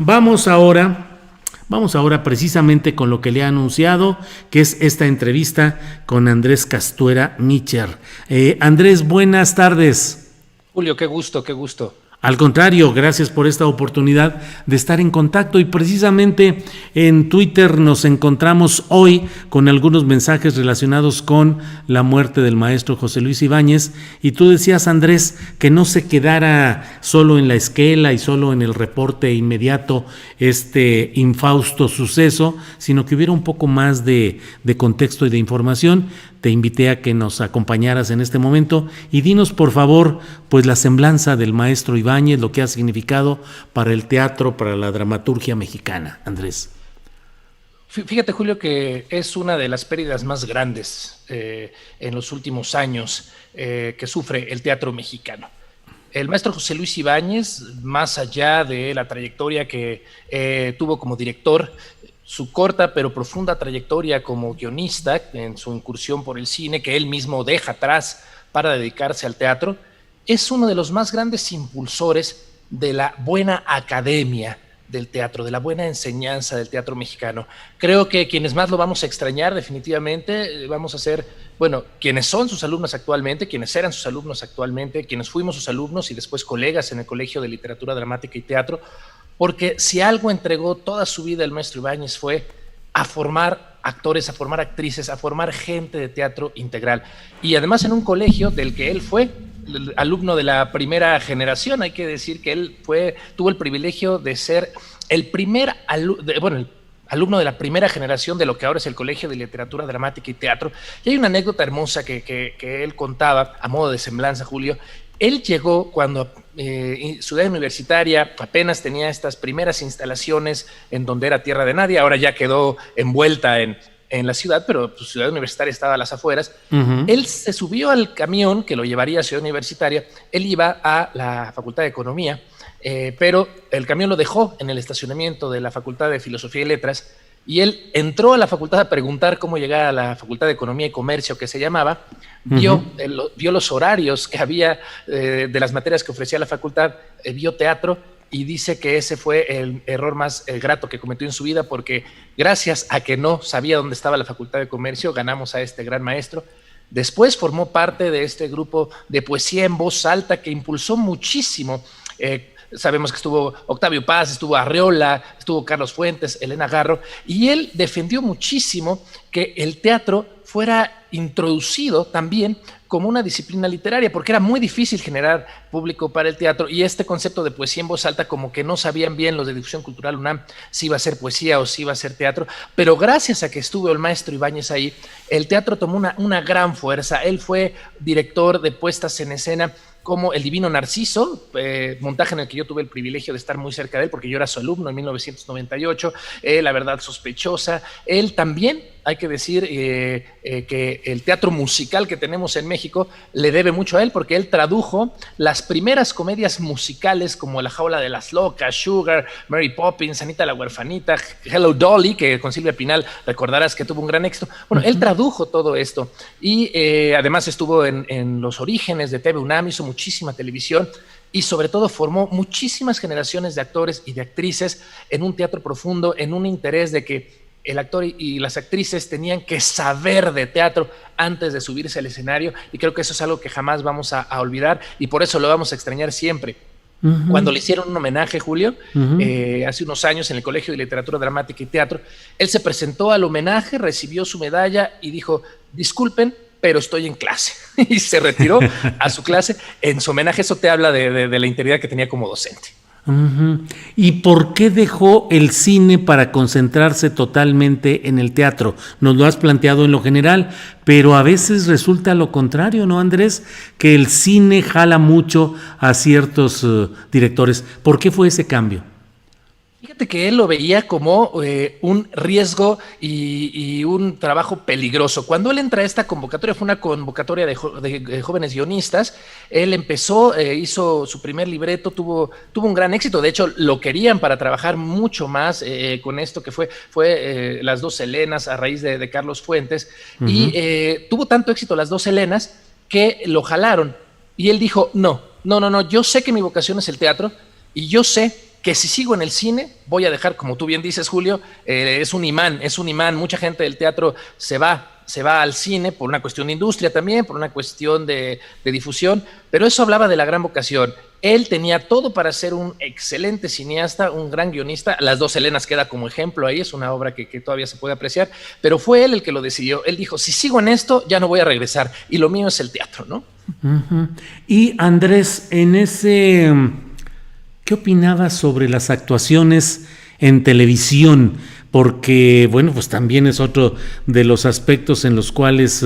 Vamos ahora, vamos ahora precisamente con lo que le ha anunciado, que es esta entrevista con Andrés Castuera Micher. Andrés, buenas tardes. Julio, qué gusto, qué gusto. Al contrario, gracias por esta oportunidad de estar en contacto y precisamente en Twitter nos encontramos hoy con algunos mensajes relacionados con la muerte del maestro José Luis Ibáñez y tú decías, Andrés, que no se quedara solo en la esquela y solo en el reporte inmediato este infausto suceso, sino que hubiera un poco más de contexto y de información. Te invité a que nos acompañaras en este momento y dinos por favor pues la semblanza del maestro Ibáñez, lo que ha significado para el teatro, para la dramaturgia mexicana. Andrés. Fíjate, Julio, que es una de las pérdidas más grandes en los últimos años que sufre el teatro mexicano. El maestro José Luis Ibáñez, más allá de la trayectoria que tuvo como director, su corta pero profunda trayectoria como guionista en su incursión por el cine, que él mismo deja atrás para dedicarse al teatro, es uno de los más grandes impulsores de la buena academia del teatro, de la buena enseñanza del teatro mexicano. Creo que quienes más lo vamos a extrañar definitivamente vamos a ser, bueno, quienes son sus alumnos actualmente, quienes eran sus alumnos actualmente, quienes fuimos sus alumnos y después colegas en el Colegio de Literatura Dramática y Teatro, porque si algo entregó toda su vida el maestro Ibáñez fue a formar actores, a formar actrices, a formar gente de teatro integral. Y además en un colegio del que él fue alumno de la primera generación. Hay que decir que él tuvo el privilegio de ser el primer alumno de la primera generación de lo que ahora es el Colegio de Literatura Dramática y Teatro. Y hay una anécdota hermosa que él contaba a modo de semblanza, Julio. Él llegó cuando Ciudad Universitaria apenas tenía estas primeras instalaciones en donde era tierra de nadie, ahora ya quedó envuelta en la ciudad, pero pues, Ciudad Universitaria estaba a las afueras. Él se subió al camión que lo llevaría a Ciudad Universitaria, él iba a la Facultad de Economía, pero el camión lo dejó en el estacionamiento de la Facultad de Filosofía y Letras, y él entró a la facultad a preguntar cómo llegar a la Facultad de Economía y Comercio, que se llamaba, vio los horarios que había de las materias que ofrecía la facultad, vio teatro, y dice que ese fue el error más grato que cometió en su vida, porque gracias a que no sabía dónde estaba la Facultad de Comercio, ganamos a este gran maestro. Después formó parte de este grupo de poesía en voz alta que impulsó muchísimo. Sabemos que estuvo Octavio Paz, estuvo Arreola, estuvo Carlos Fuentes, Elena Garro, y él defendió muchísimo que el teatro fuera introducido también como una disciplina literaria, porque era muy difícil generar público para el teatro, y este concepto de poesía en voz alta como que no sabían bien los de Difusión Cultural UNAM si iba a ser poesía o si iba a ser teatro, pero gracias a que estuvo el maestro Ibáñez ahí, el teatro tomó una gran fuerza. Él fue director de puestas en escena como El Divino Narciso, montaje en el que yo tuve el privilegio de estar muy cerca de él porque yo era su alumno en 1998, La Verdad Sospechosa. Él también, hay que decir que el teatro musical que tenemos en México le debe mucho a él, porque él tradujo las primeras comedias musicales como La Jaula de las Locas, Sugar, Mary Poppins, Anita la Huerfanita, Hello Dolly, que con Silvia Pinal recordarás que tuvo un gran éxito. Bueno, él tradujo todo esto y además estuvo en los orígenes de TV UNAM, hizo muchísima televisión y sobre todo formó muchísimas generaciones de actores y de actrices en un teatro profundo, en un interés de que el actor y las actrices tenían que saber de teatro antes de subirse al escenario, y creo que eso es algo que jamás vamos a olvidar y por eso lo vamos a extrañar siempre. Cuando le hicieron un homenaje, Julio, hace unos años en el Colegio de Literatura Dramática y Teatro, él se presentó al homenaje, recibió su medalla y dijo: disculpen, pero estoy en clase. Y se retiró a su clase en su homenaje. Eso te habla de la integridad que tenía como docente. ¿Y por qué dejó el cine para concentrarse totalmente en el teatro? Nos lo has planteado en lo general, pero a veces resulta lo contrario, ¿no, Andrés? Que el cine jala mucho a ciertos directores. ¿Por qué fue ese cambio? Fíjate que él lo veía como un riesgo y un trabajo peligroso. Cuando él entra a esta convocatoria, fue una convocatoria de jóvenes guionistas. Él empezó, hizo su primer libreto, tuvo un gran éxito. De hecho, lo querían para trabajar mucho más con esto que fue Las Dos Helenas, a raíz de Carlos Fuentes. Y tuvo tanto éxito Las Dos Helenas que lo jalaron. Y él dijo: no, yo sé que mi vocación es el teatro y yo sé que si sigo en el cine voy a dejar, como tú bien dices, Julio, es un imán, mucha gente del teatro se va al cine por una cuestión de industria también, por una cuestión de difusión, pero eso hablaba de la gran vocación. Él tenía todo para ser un excelente cineasta, un gran guionista. Las dos Helenas queda como ejemplo ahí, es una obra que todavía se puede apreciar, pero fue él el que lo decidió. Él dijo, si sigo en esto, ya no voy a regresar, y lo mío es el teatro, ¿no? Uh-huh. Y Andrés, ¿qué opinabas sobre las actuaciones en televisión? Porque, bueno, pues también es otro de los aspectos en los cuales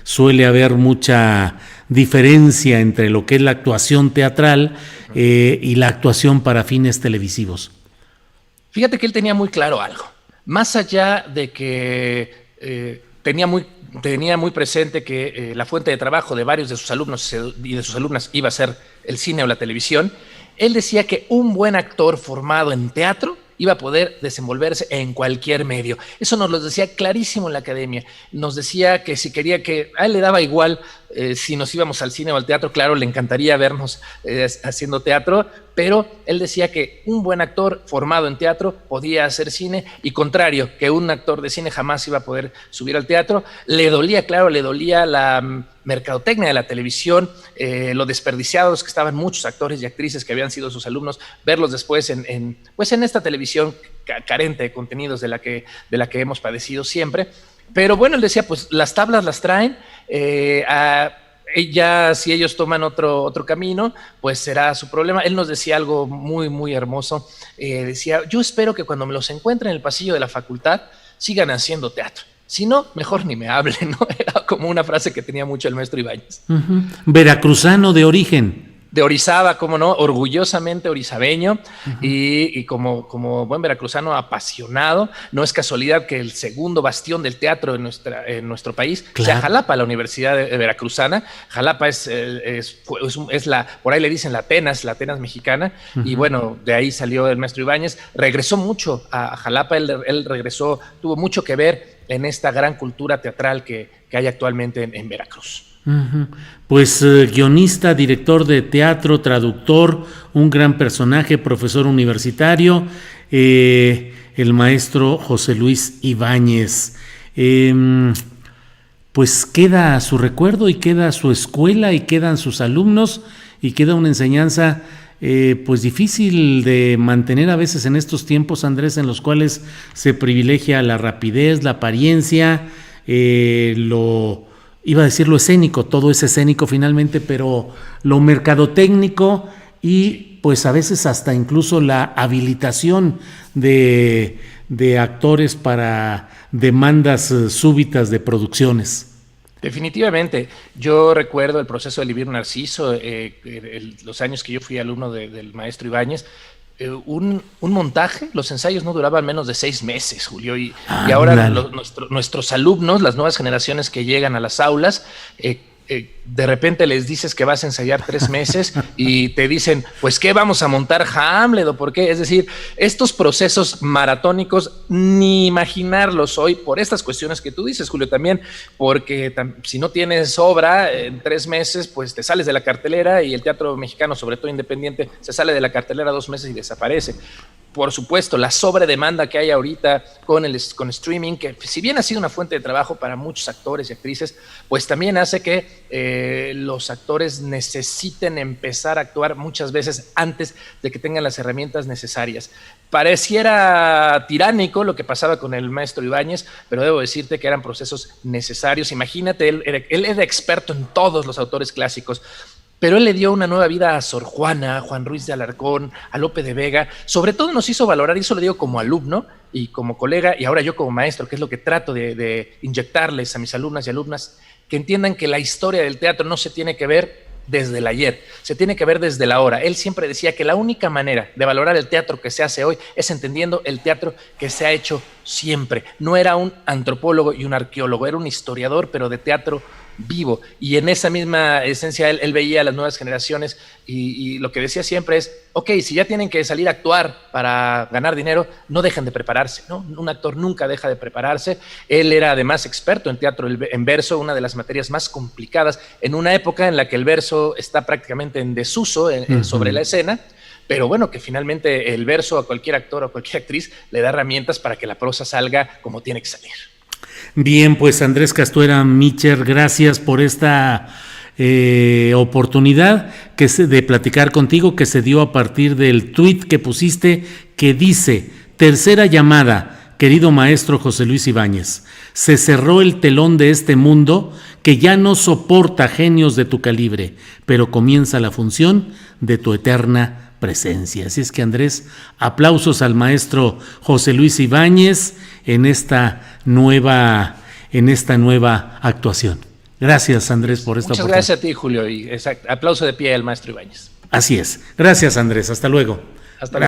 suele haber mucha diferencia entre lo que es la actuación teatral y la actuación para fines televisivos. Fíjate que él tenía muy claro algo. Más allá de que tenía muy presente que la fuente de trabajo de varios de sus alumnos y de sus alumnas iba a ser el cine o la televisión, él decía que un buen actor formado en teatro iba a poder desenvolverse en cualquier medio. Eso nos lo decía clarísimo en la academia. Nos decía que si quería que a él le daba igual si nos íbamos al cine o al teatro, claro, le encantaría vernos haciendo teatro, pero él decía que un buen actor formado en teatro podía hacer cine y contrario, que un actor de cine jamás iba a poder subir al teatro. Le dolía la mercadotecnia de la televisión, lo desperdiciados que estaban muchos actores y actrices que habían sido sus alumnos, verlos después en esta televisión carente de contenidos de la que hemos padecido siempre. Pero bueno, él decía, pues las tablas las traen, ya si ellos toman otro camino, pues será su problema. Él nos decía algo muy, muy hermoso, decía, yo espero que cuando me los encuentre en el pasillo de la facultad, sigan haciendo teatro. Si no, mejor ni me hablen, ¿no? Era como una frase que tenía mucho el maestro Ibáñez. Uh-huh. Veracruzano de origen. De Orizaba, cómo no, orgullosamente orizabeño, uh-huh. y como buen veracruzano apasionado. No es casualidad que el segundo bastión del teatro en nuestro país sea Jalapa, la Universidad Veracruzana. Jalapa es la, por ahí le dicen la Atenas mexicana, uh-huh. Y bueno, de ahí salió el maestro Ibáñez. Regresó mucho a Jalapa, él regresó, tuvo mucho que ver en esta gran cultura teatral que hay actualmente en Veracruz. Uh-huh. Pues guionista, director de teatro, traductor, un gran personaje, profesor universitario, el maestro José Luis Ibáñez. Pues queda su recuerdo y queda su escuela y quedan sus alumnos y queda una enseñanza pues difícil de mantener a veces en estos tiempos, Andrés, en los cuales se privilegia la rapidez, la apariencia, iba a decir lo escénico, todo es escénico finalmente, pero lo mercadotécnico y pues a veces hasta incluso la habilitación de actores para demandas súbitas de producciones. Definitivamente. Yo recuerdo el proceso de Elviro Narciso, los años que yo fui alumno del maestro Ibáñez. Un montaje, los ensayos no duraban menos de 6 meses, Julio, y ahora nuestros alumnos, las nuevas generaciones que llegan a las aulas, de repente les dices que vas a ensayar 3 meses y te dicen, pues ¿qué vamos a montar Hamlet o por qué? Es decir, estos procesos maratónicos, ni imaginarlos hoy por estas cuestiones que tú dices, Julio, también, porque si no tienes obra en 3 meses, pues te sales de la cartelera y el teatro mexicano, sobre todo independiente, se sale de la cartelera 2 meses y desaparece. Por supuesto, la sobredemanda que hay ahorita con streaming, que si bien ha sido una fuente de trabajo para muchos actores y actrices, pues también hace que los actores necesiten empezar a actuar muchas veces antes de que tengan las herramientas necesarias. Pareciera tiránico lo que pasaba con el maestro Ibáñez, pero debo decirte que eran procesos necesarios. Imagínate, él era experto en todos los autores clásicos, pero él le dio una nueva vida a Sor Juana, a Juan Ruiz de Alarcón, a Lope de Vega. Sobre todo nos hizo valorar, y eso lo digo como alumno y como colega, y ahora yo como maestro, que es lo que trato de inyectarles a mis alumnas y alumnas, que entiendan que la historia del teatro no se tiene que ver desde el ayer, se tiene que ver desde la hora. Él siempre decía que la única manera de valorar el teatro que se hace hoy es entendiendo el teatro que se ha hecho siempre. No era un antropólogo y un arqueólogo, era un historiador, pero de teatro vivo, y en esa misma esencia él veía a las nuevas generaciones y lo que decía siempre es, ok, si ya tienen que salir a actuar para ganar dinero, no dejen de prepararse, ¿no? Un actor nunca deja de prepararse. Él era además experto en teatro en verso, una de las materias más complicadas en una época en la que el verso está prácticamente en desuso sobre la escena, pero bueno, que finalmente el verso a cualquier actor o a cualquier actriz le da herramientas para que la prosa salga como tiene que salir. Bien, pues Andrés Castuera Micher, gracias por esta oportunidad de platicar contigo, que se dio a partir del tuit que pusiste, que dice: tercera llamada, querido maestro José Luis Ibáñez, se cerró el telón de este mundo que ya no soporta genios de tu calibre, pero comienza la función de tu eterna presencia. Así es que, Andrés, aplausos al maestro José Luis Ibáñez en esta nueva actuación. Gracias, Andrés, por esta oportunidad. Muchas gracias a ti, Julio, y aplauso de pie al maestro Ibáñez. Así es. Gracias, Andrés. Hasta luego. Hasta luego.